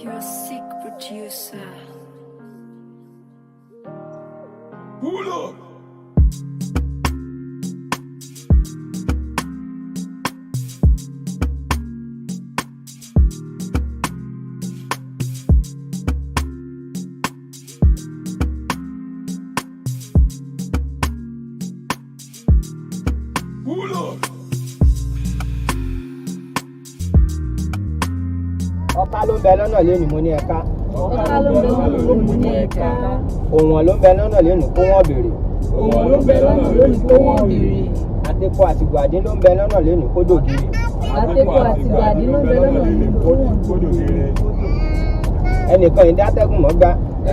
You're a sick producer. Pull up. Ọ̀ká ló ń bẹ lọ́nà lẹ́nu mo ní ẹ̀ka. Ọ̀ká ló ń bẹ lọ́nà lẹ́nu mo ní ẹ̀ka. Òwọ̀n ló ń bẹ lọ́nà lẹ́nu kó wọ́n béèrè. Òwọ̀n ló ń bẹ lọ́nà lẹ́nu kó wọ́n béèrè. Àtẹ̀kọ́ àti gbàdín ló ń bẹ lọ́nà lẹ́nu kó dògiri. Àtẹ̀kọ́ àti gbàdín ló ń bẹ lọ́nà lẹ́nu kó dògiri. Ẹnìkan ìdátẹ́gùn mọ́ gbá.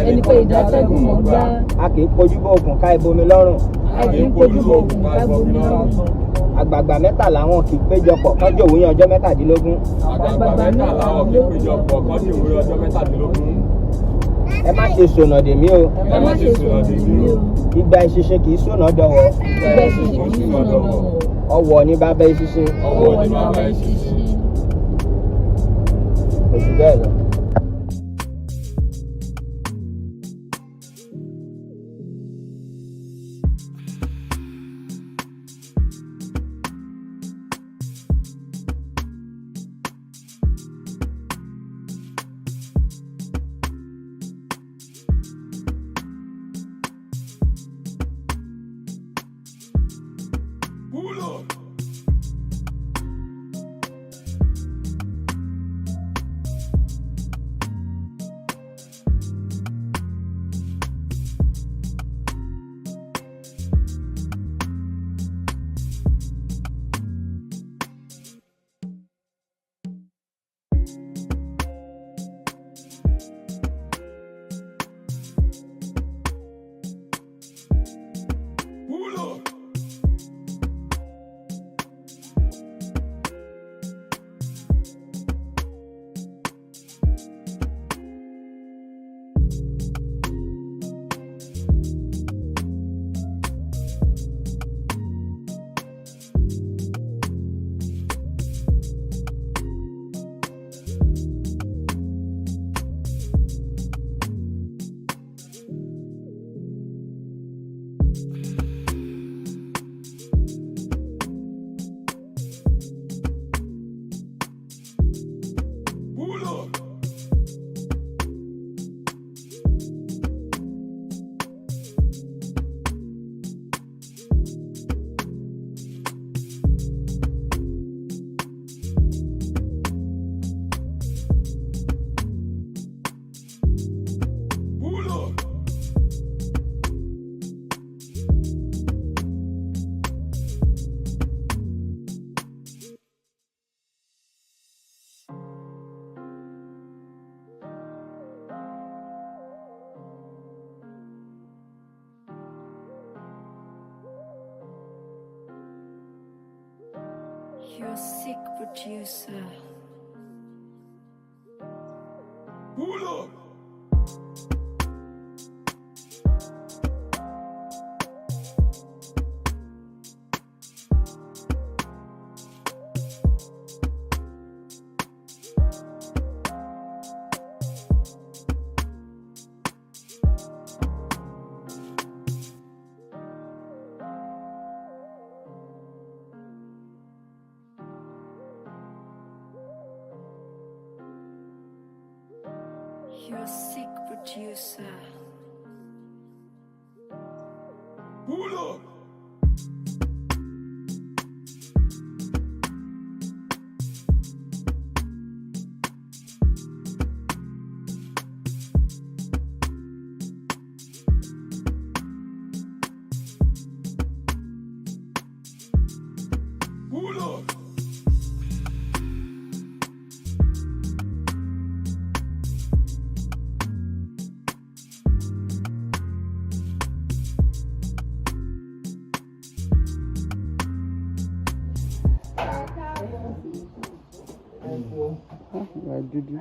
Ẹnìkan ìdátẹ́gùn mọ́ gbá. A kì í kojú bó okùn ká ibomi lọ́rùn. A kì í kojú bó okùn ká ibomi lọ́rùn. Àgbààgbà mẹ́tàlá wọn kì í péjọpọ̀ kọ́jú òwúyàn ọjọ́ mẹ́tàdínlógún. Àgbààgbà mẹ́tàlá wọn kì í péjọpọ̀ kọ́jú òwúyàn ọjọ́ mẹ́tàdínlógún. Ẹ má ṣe sọ̀nà dèmí o. Ẹ má ṣe sọ̀nà dèmí o. Ìgbà ìṣinṣin kì í sọ̀nà dọ̀wọ̀. Ìgbà ìṣinṣin kì í sọ̀nà dọ̀wọ̀. Ọwọ́ ní bàbá ìṣinṣin. Ọwọ́ ní bàbá ìṣinṣin. Kò jù bẹ́ẹ̀ lọ. You're a sick producer. Pull up. You're a sick producer. Pull up. Pull up. Dúdú.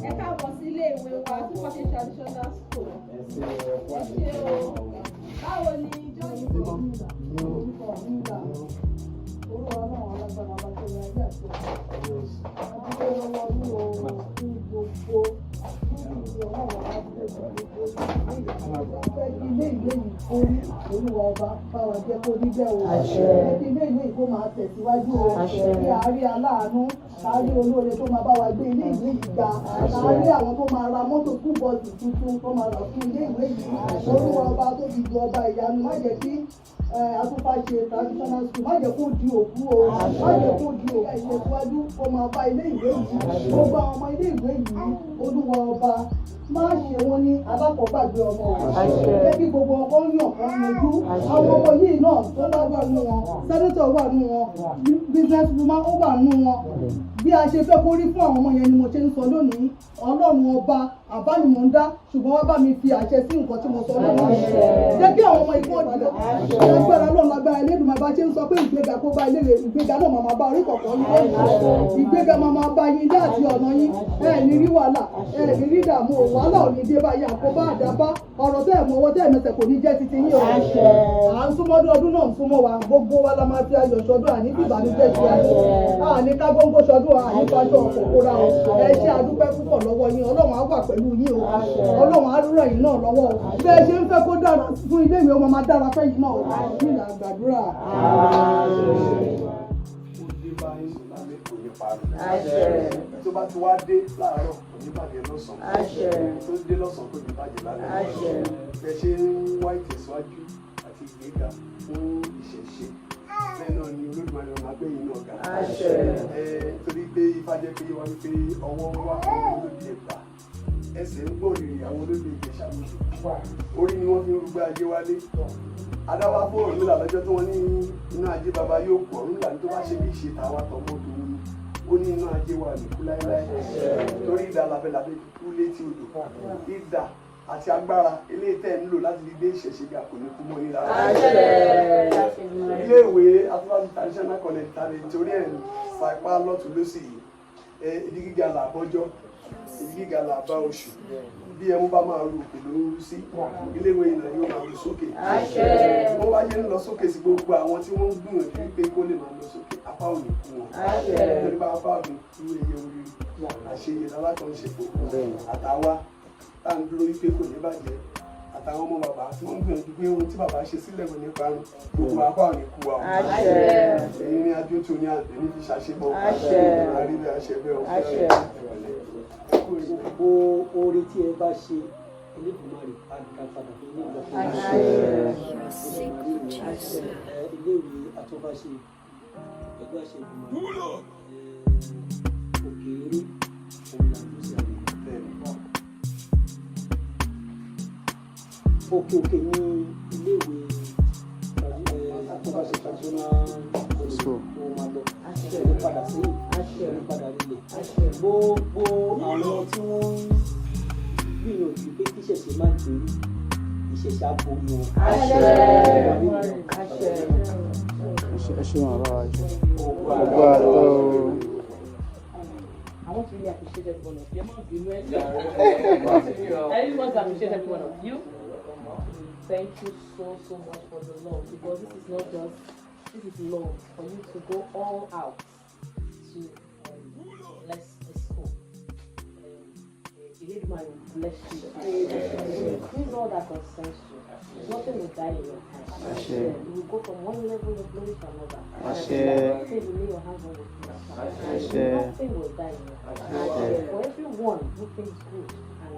Ẹ káàbọ̀ sí ilé ìwé wa Atunfase Traditional School. olúwa ọba báwa jẹ́ kó rí bẹ́ẹ̀ o ẹbí ilé ìwé ìkó máa tẹ̀síwájú o kí àárí aláàánú àárí olóore tó máa bá wa gbé ilé ìwé yìí ga àárí àwọn tó máa ra mọ́tò school bus tuntun tó máa rà fún ilé ìwé yìí olúwa ọba tó fi ju ọba ìyanu má jẹ́ kí Atunfase Traditional School má jẹ́ kó di òkú o má jẹ́ kó di òkú ìtẹ̀síwájú kó máa bá ilé ìwé yìí gbogbo àwọn ọmọ ilé ìwé yìí olúwa ọba má ṣe wọn ní alákọ̀ọ́gbàgbé ọmọ jẹ́ kí gbogbo ọkọ yàn kan yanjú àwọn ọmọ yìí náà tó bá wà nù wọn sẹ́dẹ̀tọ̀ wà nù wọn business woman ó wà nù wọn bí a ṣe fẹ́ kó rí fún àwọn ọmọ yẹn ni mo ṣe ń sọ lónìí ọlọ́run ọba àbá ni mò ń dá ṣùgbọ́n wọ́n bá mi fi àṣẹ sí nǹkan tí mo sọ lónìí jẹ́ kí àwọn ọmọ ìkó ọ̀dọ́ lágbára lọ́nà lágbára Elédùmarè bá ṣe ń sọ pé ìgbéga kó bá ilé rẹ̀ ìgbéga náà máa bá orí kọ̀ọ̀kan yín ìgbéga máa bá yín ilé àti ọ̀nà yín ní rí wàhálà ní rí ìdààmú wàhálà ò ní dé bá yín àkóbá àdábá ọ̀rọ̀ tẹ́ ẹ̀ mọ owó tẹ́ ẹ̀ mẹsẹ̀ kò ní jẹ́ titi yín o à ń súnmọ́dún ọdún náà ń súnmọ́ wa gbogbo wa la máa fi ayọ̀ ṣọdún àní bí ìbànújẹ́ ti ayọ̀ àní ká gbóngbó ṣọdún àní fàájọ òkòkòrà o ẹ ṣe àdúpẹ́ púpọ̀ lọ́wọ́ yín ọlọ́run á wà pẹ̀lú yín o ọlọ́run á ràn yín náà lọ́wọ́ o bẹ́ẹ̀ ṣe ń fẹ́ kó dára fún ilé ìwé ọmọ máa dára fẹ́ yín náà o ní ìlà gbàdúrà. tó bá ti wá dé láàárọ̀ kò ní bàjẹ́ lọ́sàn-án tó dé lọ́sàn-án kò ní bàjẹ́ lálẹ́ ẹ ṣe ń wá ìtẹ̀síwájú àti ìgbéga fún ìṣẹ̀ṣe bẹ́ẹ̀ náà ni Olódùmarè ọmọ agbẹ́yìn náà ga torí pé Ifá jẹ́ pé wá ní pé ọwọ́ ń wá àwọn olóde ẹ̀gbá ẹsẹ̀ ń gbọ́ rírì àwọn olóde Ìjẹ̀ṣà orí ni wọ́n fi ń rúgbẹ́ ajé wálé adáwà fún ọ̀run nílà lọ́jọ́ tí wọ́n ní iná ajé baba yóò pọ̀ ọ̀run nígbà tó bá ṣe bí ìṣe tàwa tọmọdún ni ó ní iná ajé wà nìkú láéláé torí ìdá labẹ́labẹ́ kú létí odò ìdá àti agbára eléyìí tẹ́ ń lò láti fi gbé ìṣẹ̀ṣe ga kò ní kú mọ́ nílá. iléèwé Atunfase Traditional School tàbí nítorí ẹ̀ ń fa ipá lọ́tún lọ́sì yìí ibi gíga là bọ́jọ́ ibi gíga là bá oṣù bí ẹmu bá máa ru òkè ló ń rú sí iléèwé ìlànà yóò máa ru sókè wọ́n bá yẹn ń lọ sókè sí gbogbo àwọn tí wọ́n ń gbìyànjú wípé kó lè máa lọ sókè apá ò ní kú wọn nítorí bá apá ò ní kú ẹyẹ orí àṣeyẹ lálákànṣepọ̀ àtàwa tá à ń dúró wípé kò ní bàjẹ́ àtàwọn ọmọ bàbá tí wọ́n ń gbìyànjú pé ohun tí bàbá ṣe sílẹ̀ kò ní parun gbogbo apá ò ní kú wa èyí ni adó tó ní àgbẹ̀ níbi ṣàṣepọ̀ àríwá àṣẹbẹ̀ ọ̀fẹ́ gbogbo oore tí ẹ bá ṣe Elédùmarè àdìkàpadà fún ní ìgbà iléèwé Atunfase ẹgbẹ́ àṣẹgbìmọ̀ òkèèrè òun làbí sí àwọn òkè ní iléèwé Atunfase Traditional School wọn máa lọ àṣẹ padà sí àṣẹ padà lílẹ̀ gbogbo àwọn tí wọ́n ń gbìyànjú pé kí ìṣẹ̀ṣe máa ń torí ìṣẹ̀ṣe àborí wọn. ṣe wọn bá wa jẹ gbogbo àtọ. I want to really appreciate every one of you. I really want to appreciate every one of you. Thank you so much for the love, because this is not just, this is love for you to go all out to bless the school. Elédùmarè will bless you. Increase all that concerns you. Nothing will die in your hands. You will go from one level of glory to another. Nothing will lay your hands on the floor. Nothing will die in your hands. For everyone who thinks good and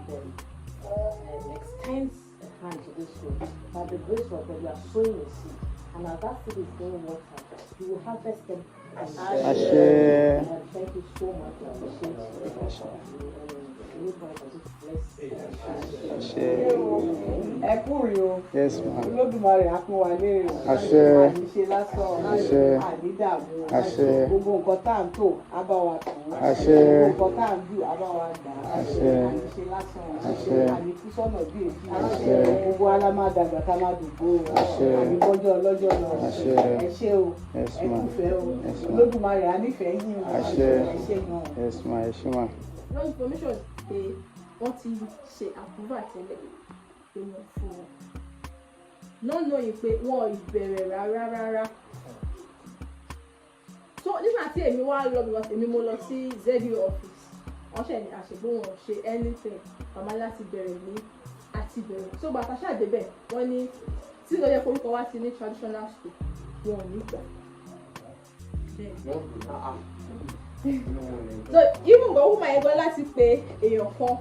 extends a hand to this school, by the grace of God, you are sowing a seed. And as that seed is going water, you will harvest them. Thank you so much. I appreciate you. Ẹ kúrò o. Yes, ma'am. Olódùmarè á fún wa léèrè o. Àṣẹ. Àníṣe lásán. Àṣẹ. Àdídàmú. Àṣẹ. Gbogbo nǹkan tá à ń tò á bá wa tò. Àṣẹ. Gbogbo nǹkan tá à ń dù á bá wa gbà. Àṣẹ. Àníṣe lásán. Àṣẹ. Àníkú sọ́nà bí èyí. Àṣẹ. Gbogbo ala máa dàgbà ká máa dùgbò o. Àṣẹ. Àníbọ́jọ́ ọlọ́jọ́ lọ. Àṣẹ. Ẹ ṣé o. Yes, Ẹ ma'am. kúfẹ́ o. Yes, ma'am. Olódùmarè á nífẹ̀ẹ́ yín o. Àṣẹ. Ẹ ṣé gan. Yes, ma'am. Yes, ma'am. No information pé wọ́n ti ṣe àbúrò tẹ́lẹ̀ pé wọ́n fún wọn. Not knowing pé wọ́n ìbẹ̀rẹ̀ rárá. So nígbà tí èmi wá lọ because èmi mo lọ sí ZU office wọ́n ṣẹ̀ ní àṣegbó wọn ṣe anything màmá láti bẹ̀rẹ̀ ní àti bẹ̀rẹ̀. So bàtà ṣàdébẹ̀ wọ́n ní tí ó yẹ korúkọ wá sí ní traditional school wọn ò ní gbà. So even though wọ́n máa yẹ gan láti pe èèyàn kan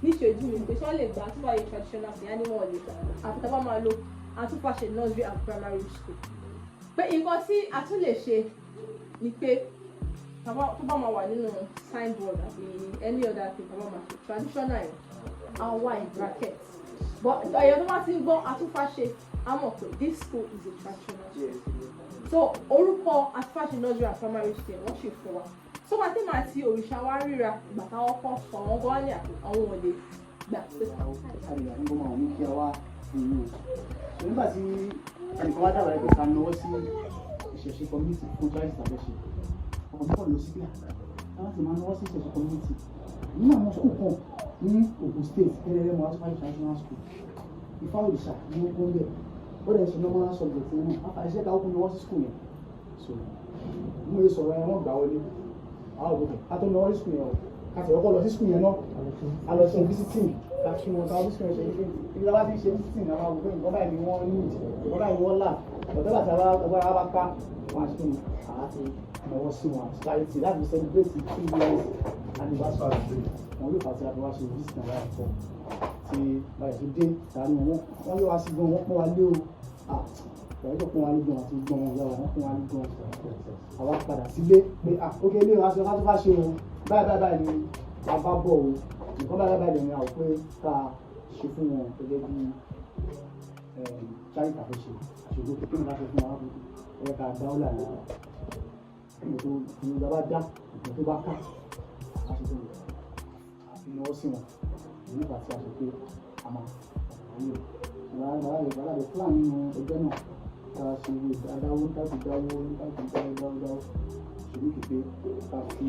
níṣojú mi pé tí wọ́n lè gbà tó bá yẹ traditional school yá ni wọ́n lè gbà àfi tá a bá máa lo Atunfase nursery and primary school. Pé nǹkan tí a tún lè ṣe ni pé tó bá máa wà nínú signboard àbí any other thing tó bá máa ṣe traditional yẹn á wà in bracket. But ẹ̀yọ́ tó bá ti ń gbọ́ Atunfase á mọ̀ pé this school is a traditional school. So orúkọ Atunfase nursery and primary school wọ́n ṣe fún wa. So wá tí màá ti òrìṣà wá ríra ìgbà táwọn kọ́ sọ àwọn gan ní àwọn òde gbà pé. àdìgbà ní gbọ́mọ àwọn kí a wá ìlú nígbà tí ẹnìkan wá dábàá ẹgbẹ́ kan lọ́wọ́ sí ìṣẹ̀ṣe community fún christ àbẹ̀ṣe ọkọ̀ mẹ́kọ̀ọ́ lọ sí bí àwọn ti máa lọ́wọ́ sí ìṣẹ̀ṣe community nínú àwọn school kan ní Ogun State Ikenne Remo Ogun Traditional School Ifá Òrìṣà ní ó kún bẹ́ẹ̀ ó dẹ̀ ṣe normal subject náà àfàìṣẹ́ ká ó kún lọ́wọ́ sí school yẹn so mo lè sọ̀rọ̀ ẹ̀ wọ́n gbà wọlé àwọn òkè ká tó lọ́wọ́ sí school yẹn o ká tẹ̀wọ́ kọ́ lọ sí school yẹn náà a lọ sí visiting ká kí wọn ká sí school yẹn ṣe ní ibi lábá ti ṣe visiting náà wọ́n nǹkan báyìí ni wọ́n ní nǹkan báyìí wọ́n là ọ̀dọ́ láti agbára bá ká wọn àti kí ni àti lọ́wọ́ sí wọn society láti celebrate 2 years anniversary wọn yóò fàtí àti wá ṣe visit náà láti pọ̀ tí báyìí tó dé sàánú wọn yóò wá sí gan wọn pọ́n wa lé o ìyàwó tó pọ́n wa lé gan àti gan ìyàwó wọn pọ́n wa lé gan àwa padà sílé pé ókè ilé ìwà aṣọ ká tó bá ṣe o báyìí ni a bá bọ̀ o nǹkan báyìí ni àwọn pé ká ṣe fún wọn gẹ́gẹ́ bí charity àfẹ́ṣe àṣègbè kékeré ní láti fún wa ẹ̀yẹ ká dá ó lànà ètò ìjọba dá ètò tó bá ká àṣègbè àfihàn sí wọn nígbà tí a sọ pé a máa wáyé ìgbàlódé plan nínú ẹgbẹ́ náà ká ṣe adáwó láti dáwó ṣèlú kékeré ká fi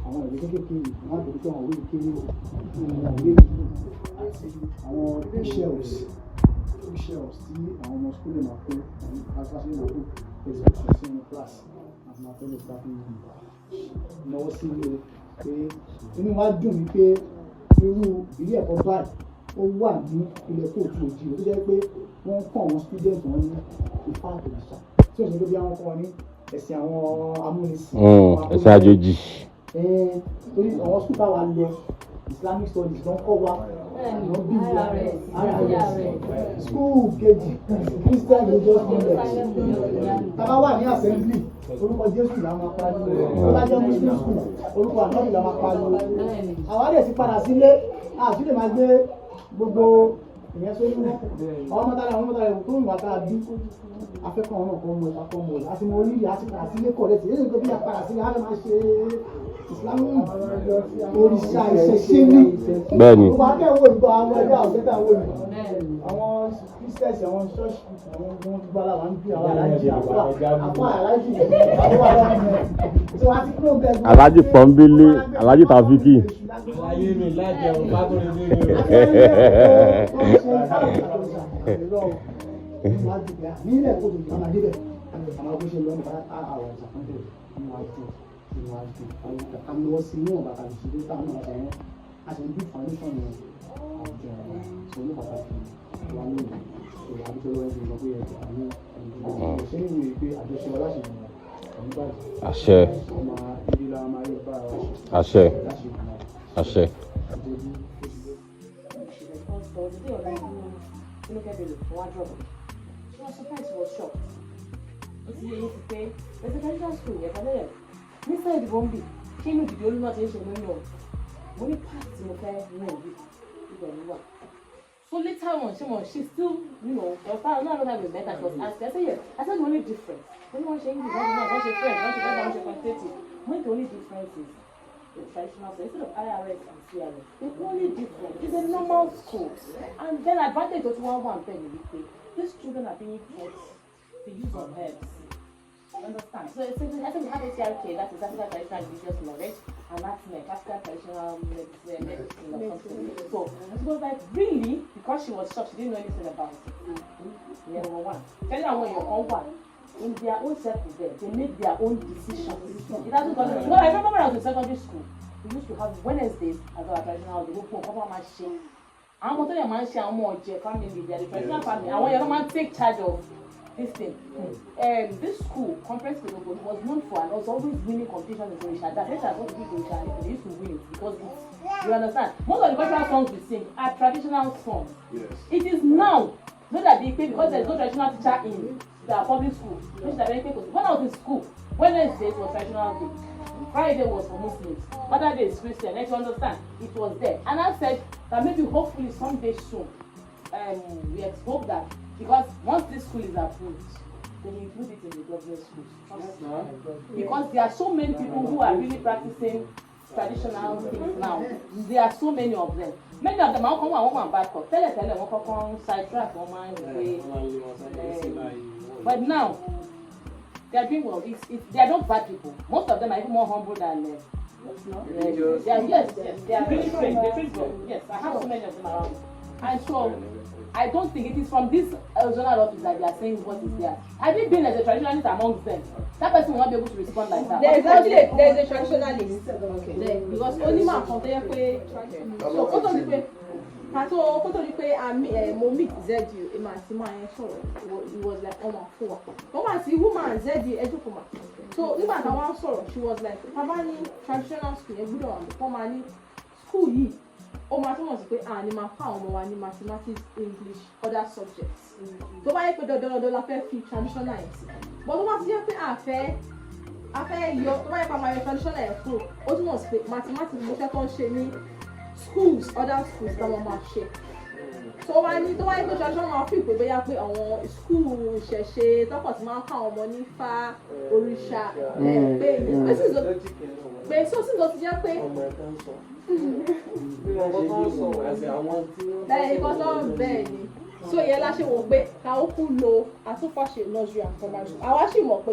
àwọn ìwé kékeré àwọn àgbẹ̀ tó àwọn ìwé kékeré ìwé àti àwọn shelves tí àwọn ọmọ school máa kó àti máa kó ẹ̀sìn sínú class àti máa tẹ́lẹ̀ ká fi náwó sí ilé pé inú wa dùn ní pé irú ilé ẹ̀kọ́ báyìí ó wà ní ilẹ̀ kóòtù òjì tó jẹ́ pé wọ́n ń kọ́ àwọn student wọn ní Ifá Òrìṣà tí ó ṣe pé bí àwọn kọ́ wọn ní ẹ̀sìn àwọn amúnisìn ẹ̀sìn àjòjì. torí àwọn school táwa lọ Islamic studies ló ń kọ́ wa àwọn bí RS school kejì Christian religious movement tábà wà ní assembly orúkọ Jésù la máa pariwo tó bá jẹ́ Muslim school orúkọ ànábì la máa pariwo àwọn àdé ti padà sílé àti lè máa gbé gbogbo ìyẹn sórí wọn àwọn mọ́tàlá ẹ̀wù tó ń wà tá a bí afẹ́kọ̀ọ́ náà kọ́ mọ́ ìpapọ̀ mọ́ ẹ̀ àti mo rí ìyá àti padà sílé kọ̀ lẹ́tì lẹ́yìn tó bí apàdà sílé á lè máa ṣe ìsìlámù òrìṣà ìṣẹ̀ṣe ní bẹ́ẹ̀ni gbogbo akẹ́wò ìgbà àwọn ẹgbẹ́ àwòṣẹ́ta àwọn ìgbà àwọn Christians àwọn church àwọn ohun tó gbára wà ń bí àwọn aláàjì àpá aláàjì àwọn aláàjì tí wọ́n á ti kúrò bẹ́ẹ̀ Alhaji Pọ́nbélé Alhaji Tàfíkì. ayé mi lájẹ o bá tó lè dé mi nílẹ̀ kó tó yọ ọmọdé bẹ̀ àwọn akóṣe lọ nípa àwọn ìṣàkóso ìwádìí àmì wọ́n sí níwọ̀n bàtà ìṣèlú táwọn náà ṣe wọ́n a ṣe ń bí foundation ní àwùjọ ìṣòro pàtàkì wà ní ìṣòro àbíṣe lọ́wọ́ ẹgbẹ́ ìgbà pé ẹ̀jẹ̀ àwọn ìṣòro ṣe ń wòye pé àjọṣe wa láṣẹ àṣẹ àṣẹ àṣẹ. She was surprised, she was shocked. Residential school, yes, I know. Nísà ìdìbò ń bì, kí inú ìdìbò olúmọ̀ ti ń ṣe lóyún o. Mo ní pàtì mo fẹ́ rìn òbí ibẹ̀ ló wà. So later on, she still, the father, no time we met her, she was asking, I said, yes, I said the only difference. When one saying this, one say friend, one say friend, one say quantitative. When the only difference is the traditional school, instead of IRS and CRS, the only difference is a normal school. And then advantage of one thing is these children are being taught the use of herbs. Understand? So I think we have a CRK, that is African Traditional Religious Knowledge, and that's African Traditional Medicine or something. So she was like, really? Because she was shocked, she didn't know anything about it. Yeah, number one. Tell them where you're going one. In their own circle there, they make their own decisions. It hasn't gone. No, I remember when I was in secondary school, we used to have Wednesdays as our traditional, they would come over my shame. àwọn ọmọ tó yẹ máa ń ṣe àwọn ọmọ ọ̀jẹ̀ family they are the traditional family àwọn yẹn ló máa ń take charge of this thing. This school, Conference Pedagogy, was known for and was always winning competitions in Orisha. That is what we do in Orisha. They used to win it because it's, you understand. Most of the cultural songs we sing are traditional songs. Yes. It is now, not that because there is no traditional teacher in the public school. Which are very people. When I was in school, Wednesday was traditional day. Friday was for Muslims. Saturday is Christian. Let's understand. It was there, and I said that maybe hopefully someday soon, we hope that. Because once this school is approved, they will include it in the government schools. Because there are so many people who are really practicing traditional things now. There are so many of them. Many of them are come back up. Tell them sidetrack but now they are doing well. They are not bad people. Most of them are even more humble than yes, they are really trained. They train well. Yes, I have so many of them around. And so I don't think it is from this zonal office that they are saying what is there. Have you been as a traditionalist amongst them? That person will not be able to respond like that. There is a traditionalist. Okay. Because only man from there so mo meet ZU Emasima and so it was like on 4. But see woman ZU Ejokoma. So even at one sort she was like Pabani traditional school every on the formerly school yi. Ó máa túmọ̀ sí pé àní máa fún àwọn ọmọ wa ní mathematics English other subjects tó bá yẹ pé dandan la fẹ́ fi traditional ẹ̀ sí but tó bá ti jẹ́ pé a fẹ́ yọ tó bá yẹ pé a máa yọ traditional ẹ̀ kúrò ó túmọ̀ sí pé mathematics ló fẹ́ tó ń ṣe ní schools other schools táwọn máa ṣe tó bá yẹ pé traditional máa fi ìpè bóyá pé àwọn school ìṣẹ̀ṣe tọ́pọ̀ tí máa ń kọ́ àwọn ọmọ ní Ifá òrìṣà pé so sì lọ ti jẹ́ pé bẹ́ẹ̀ ni so yẹn la ṣe wò pé ká ó kú lo Atunfase nursery and primary school àwa sì mọ̀ pé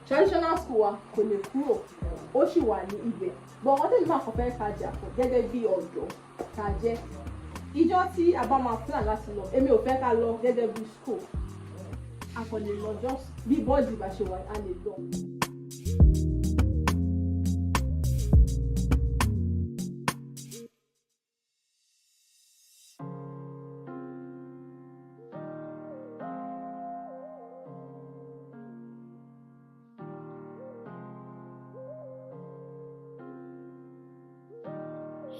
traditional school wa kò lè kúrò ó sì wà ní ibẹ̀ but wọ́n tẹ̀lé máa kọ́ fẹ́ kájà fún gẹ́gẹ́ bí ọ̀dọ́ ká jẹ́ ìjọ tí a bá máa plan láti lọ èmi ò fẹ́ ká lọ gẹ́gẹ́ bí school a kò lè lọ just bí bọ́ọ̀dì bá ṣe wà á lè lọ.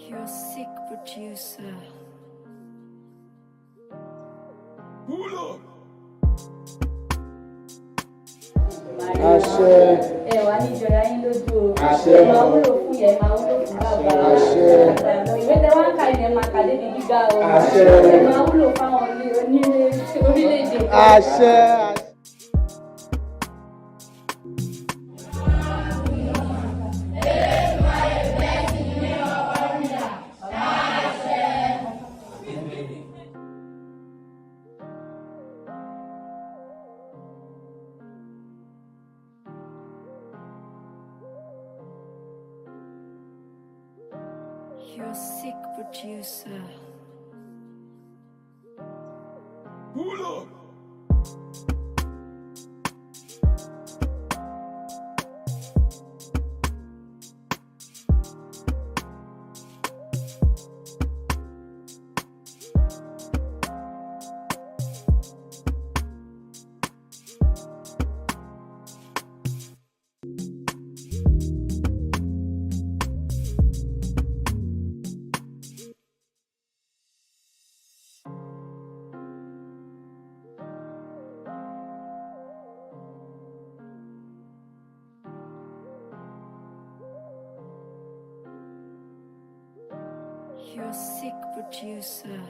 You're sick producer. Àṣẹ. Ẹ wà ní ìjọra yín lójú o. Àṣẹ. Ẹ máa wúlò fún yẹn, máa wúlò fún bàbá. Àṣẹ. Ìwé tẹ wá ń ka ilẹ̀ máa kàdé ní gíga o. Àṣẹ. Ẹ máa wúlò fáwọn orílẹ̀-èdè. Àṣẹ. You're sick producer. You're sick producer.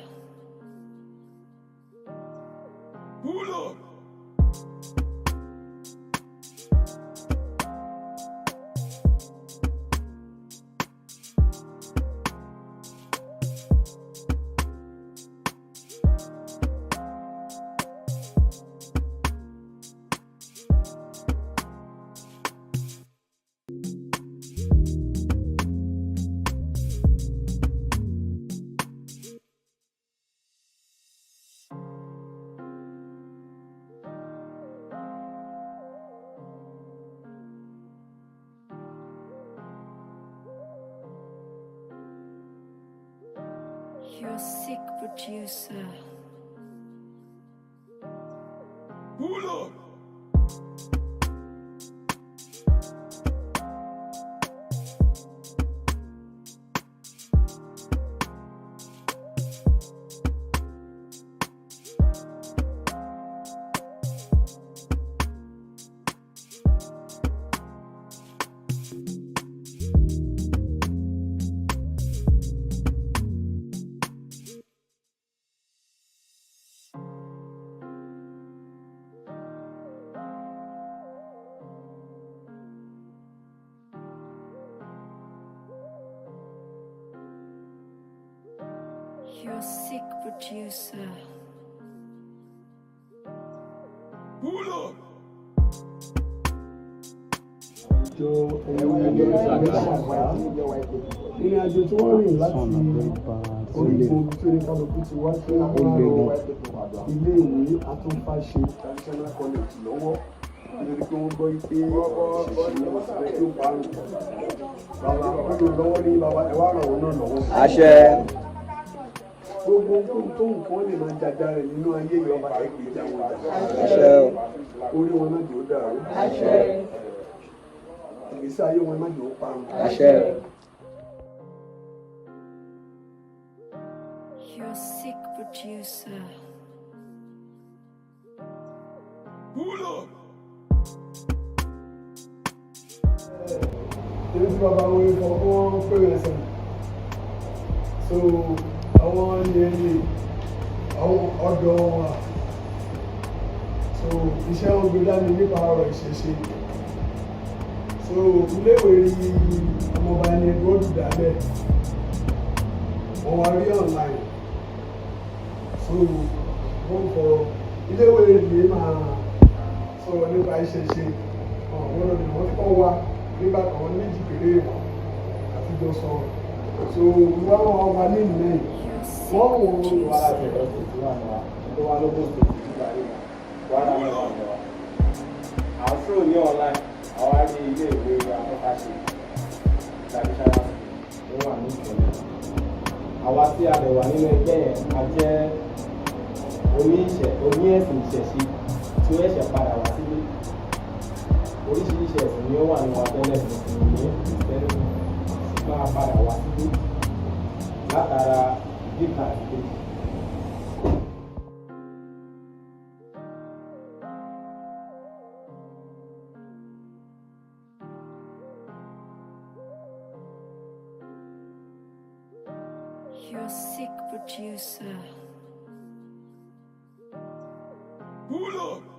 You're sick producer. Pull up. You're sick producer. Pull up. Ìrìn àjò tí wọ́n rìn láti orígun tí oníkálukú ti wá sí ilé ìwé Atunfase Traditional College lọ́wọ́ nítorí pé wọ́n gbọ́ pé ìṣẹ̀ṣẹ̀ yóò parun. Bàbá olùrànlọ́wọ́ lọ́wọ́ ní bàbá ẹ̀wà ràn wọ́n náà lọ́wọ́. Àṣẹ. Gbogbo ohun tó nǹkan lè máa jaja rẹ̀ nínú ayé ìjọba ẹgbẹ́ ìjà wọn. Àṣẹ. Orí wọn náà jò dàrú. Àṣẹ. Ìgbésí ayé wọn náà jò parun. Àṣẹ. You're sick producer. Pull up. Èyí tí bàbá wọn yìí fọwọ́ pèrè ẹsẹ̀. So àwọn ilé àwọn ọ̀dọ́ wa. So iṣẹ́ wọn gbé dání nípa ọ̀rọ̀ ìṣẹ̀ṣe. So iléèwé rí ọmọọba ẹni gbọ́dọ̀ dálẹ̀. Wọ́n wá rí online. So wọ́n kọ iléèwé rí máa sọ̀rọ̀ nípa ìṣẹ̀ṣe. Wọ́n lọ́dún wọ́n kọ́ wa nígbà kan méjì péré àtijọ́ sọ̀rọ̀. So wọ́n wá ní ìlú yìí. Wọ́n wò ó wà láti ẹ̀rọ tó ti wà náà tó wà lógún tó ti gbà rí wà náà lọ́wọ́ wa. Àwọn fúrò ní online àwọn àti ilé ìwé Atunfase Traditional School ló wà ní Ikenne. Àwa tí a lè wà nínú ẹgbẹ́ yẹn a jẹ́ oní ẹ̀sìn ìṣẹ̀ṣe tí ó ẹ̀ṣẹ̀ padà wá sílé. Oríṣiríṣi ẹ̀sìn ni ó wà ní wa tẹ́lẹ̀ Mùsùlùmí, Kìrìsìtẹ́nì, ṣùgbọ́n a padà wá sílé látara ìdíkà àti You're sick producer. Pull up.